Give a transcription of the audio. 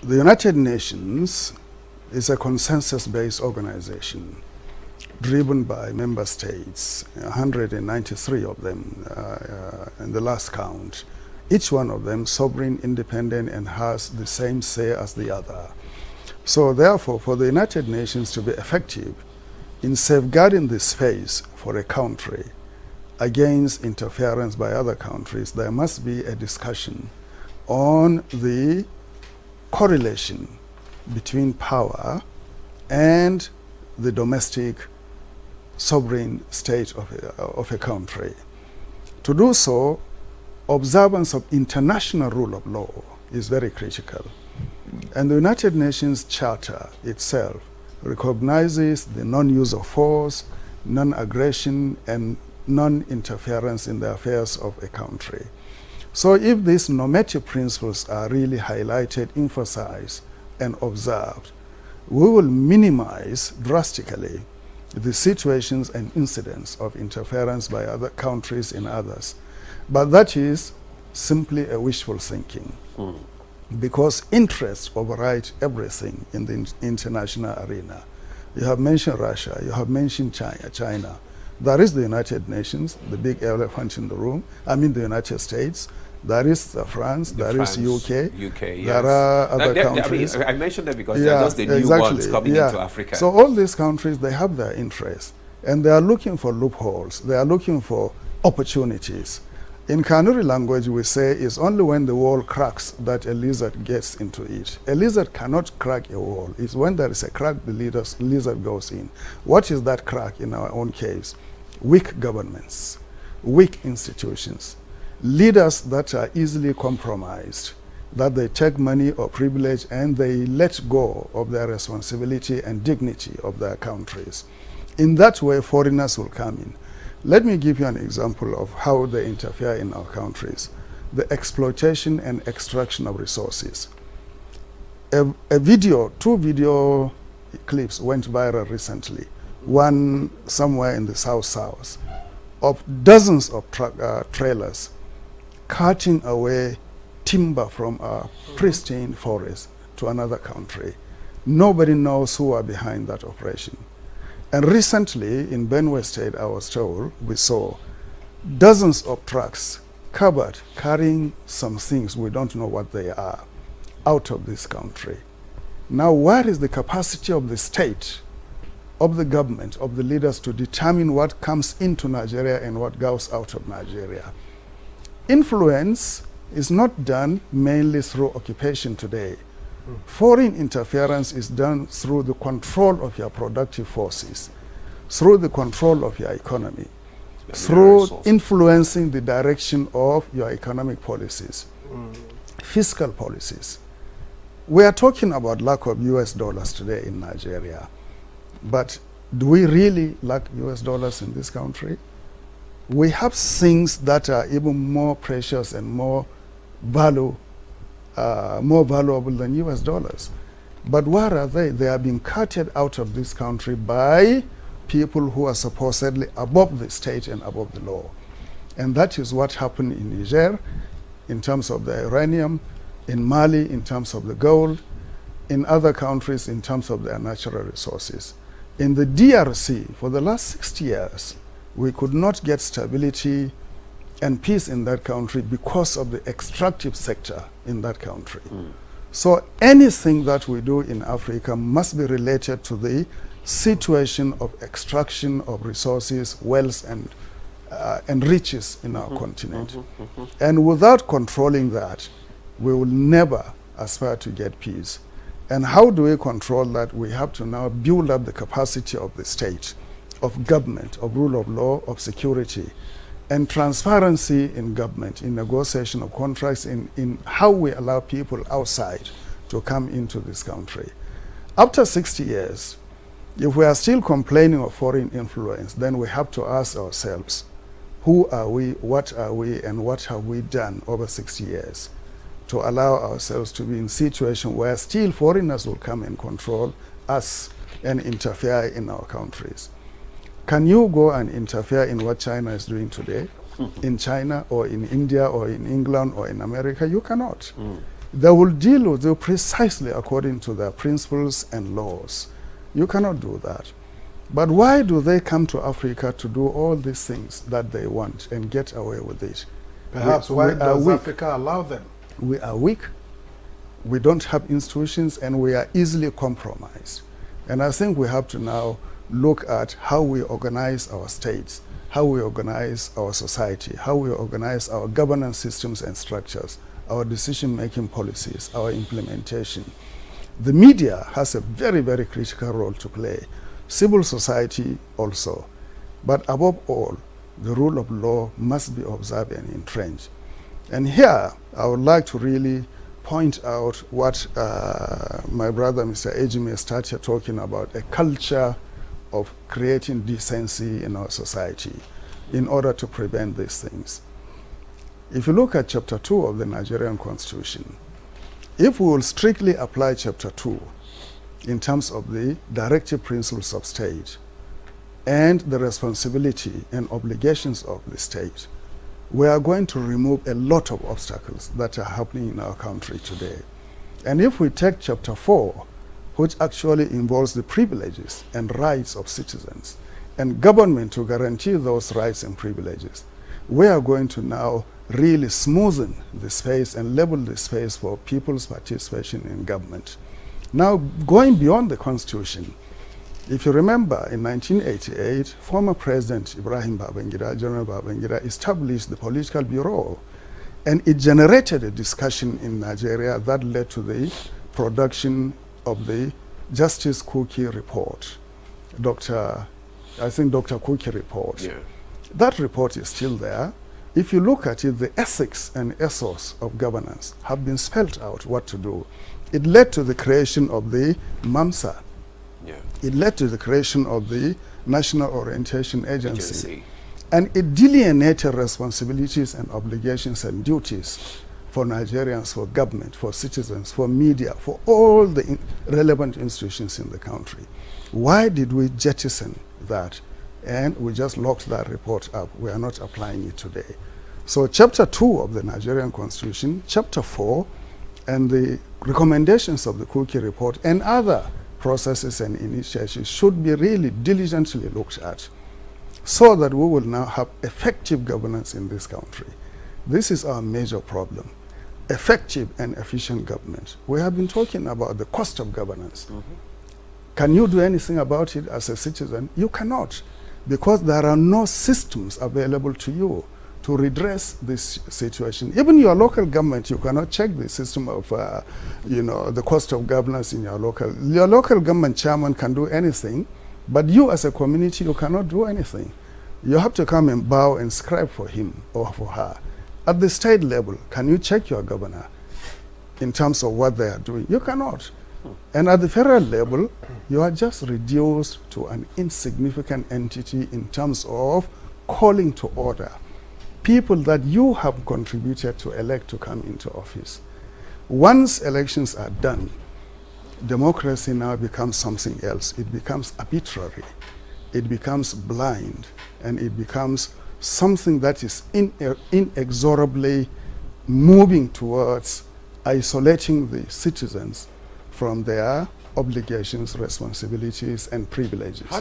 The United Nations is a consensus-based organization driven by member states, 193 of them in the last count. Each one of them sovereign, independent, and has the same say as the other. So therefore, for the United Nations to be effective in safeguarding the space for a country against interference by other countries, there must be a discussion on the correlation between power and the domestic sovereign state of a country. To do so, observance of international rule of law is very critical. And the United Nations Charter itself recognizes the non-use of force, non-aggression, and non-interference in the affairs of a country. So if these normative principles are really highlighted, emphasized, and observed, we will minimize drastically the situations and incidents of interference by other countries in others. But that is simply a wishful thinking, because interests override everything in the international arena. You have mentioned Russia, you have mentioned China. There is the United Nations, the big elephant in the room, I mean the United States. There is France, there is UK, yes. There are other countries. I mentioned that because they're just the new ones coming into Africa. So all these countries, they have their interests, and they are looking for loopholes. They are looking for opportunities. In Kanuri language, we say it's only when the wall cracks that a lizard gets into it. A lizard cannot crack a wall. It's when there is a crack, the lizard goes in. What is that crack in our own case? Weak governments, weak institutions, leaders that are easily compromised, that they take money or privilege and they let go of their responsibility and dignity of their countries. In that way, foreigners will come in. Let me give you an example of how they interfere in our countries. The exploitation and extraction of resources. Two video clips went viral recently. One somewhere in the South, of dozens of trailers cutting away timber from a pristine forest to another country. Nobody knows who are behind that operation. And recently in Benue State, I was told, we saw dozens of trucks covered carrying some things, we don't know what they are, out of this country. Now, where is the capacity of the state, of the government, of the leaders to determine what comes into Nigeria and what goes out of Nigeria? Influence is not done mainly through occupation today. Foreign interference is done through the control of your productive forces, through the control of your economy, through influencing the direction of your economic policies, fiscal policies. We are talking about lack of US dollars today in Nigeria, but do we really lack US dollars in this country? We have things that are even more precious and more valuable than US dollars. But where are they? They are being carted out of this country by people who are supposedly above the state and above the law. And that is what happened in Niger in terms of the uranium, in Mali in terms of the gold, in other countries in terms of their natural resources. In the DRC, for the last 60 years, we could not get stability and peace in that country because of the extractive sector in that country. So anything that we do in Africa must be related to the situation of extraction of resources, wealth, and riches in our continent. And without controlling that, we will never aspire to get peace. And how do we control that? We have to now build up the capacity of the state, of government, of rule of law, of security, and transparency in government, in negotiation of contracts, in how we allow people outside to come into this country. After 60 years, if we are still complaining of foreign influence, then we have to ask ourselves, who are we, and what have we done over 60 years to allow ourselves to be in a situation where still foreigners will come and control us and interfere in our countries? Can you go and interfere in what China is doing today? In China or in India or in England or in America? You cannot. They will deal with you precisely according to their principles and laws. You cannot do that. But why do they come to Africa to do all these things that they want and get away with it? Perhaps why does Africa allow them? We are weak. We don't have institutions, and we are easily compromised. And I think we have to now look at how we organize our states, how we organize our society, how we organize our governance systems and structures, our decision-making policies, our implementation. The media has a very, very critical role to play. Civil society also. But above all, the rule of law must be observed and entrenched. And here, I would like to really point out what my brother, Mr. Ejime, started talking about, a culture of creating decency in our society in order to prevent these things. If you look at Chapter 2 of the Nigerian Constitution, if we will strictly apply Chapter 2 in terms of the directive principles of state and the responsibility and obligations of the state, we are going to remove a lot of obstacles that are happening in our country today. And if we take Chapter 4, which actually involves the privileges and rights of citizens, and government to guarantee those rights and privileges, we are going to now really smoothen the space and level the space for people's participation in government. Now, going beyond the Constitution, if you remember, in 1988, former President Ibrahim Babangida, General Babangida, established the Political Bureau, and it generated a discussion in Nigeria that led to the production of the Justice Kuki report, Dr. Kuki report. Yeah. That report is still there. If you look at it, the ethics and ethos of governance have been spelled out what to do. It led to the creation of the MAMSA. Yeah. It led to the creation of the National Orientation Agency. And it delineated responsibilities and obligations and duties for Nigerians, for government, for citizens, for media, for all the relevant institutions in the country. Why did we jettison that? And we just locked that report up. We are not applying it today. So Chapter 2 of the Nigerian Constitution, Chapter 4, and the recommendations of the Kuki report and other processes and initiatives should be really diligently looked at so that we will now have effective governance in this country. This is our major problem. Effective and efficient government. We have been talking about the cost of governance. Mm-hmm. Can you do anything about it as a citizen? You cannot, because there are no systems available to you to redress this situation. Even your local government, you cannot check the system of, the cost of governance in your local government chairman can do anything, but you as a community, you cannot do anything. You have to come and bow and scribe for him or for her. At the state level, can you check your governor in terms of what they are doing? You cannot. And at the federal level, you are just reduced to an insignificant entity in terms of calling to order people that you have contributed to elect to come into office. Once elections are done, democracy now becomes something else. It becomes arbitrary, it becomes blind, and it becomes something that is inexorably moving towards isolating the citizens from their obligations, responsibilities, and privileges.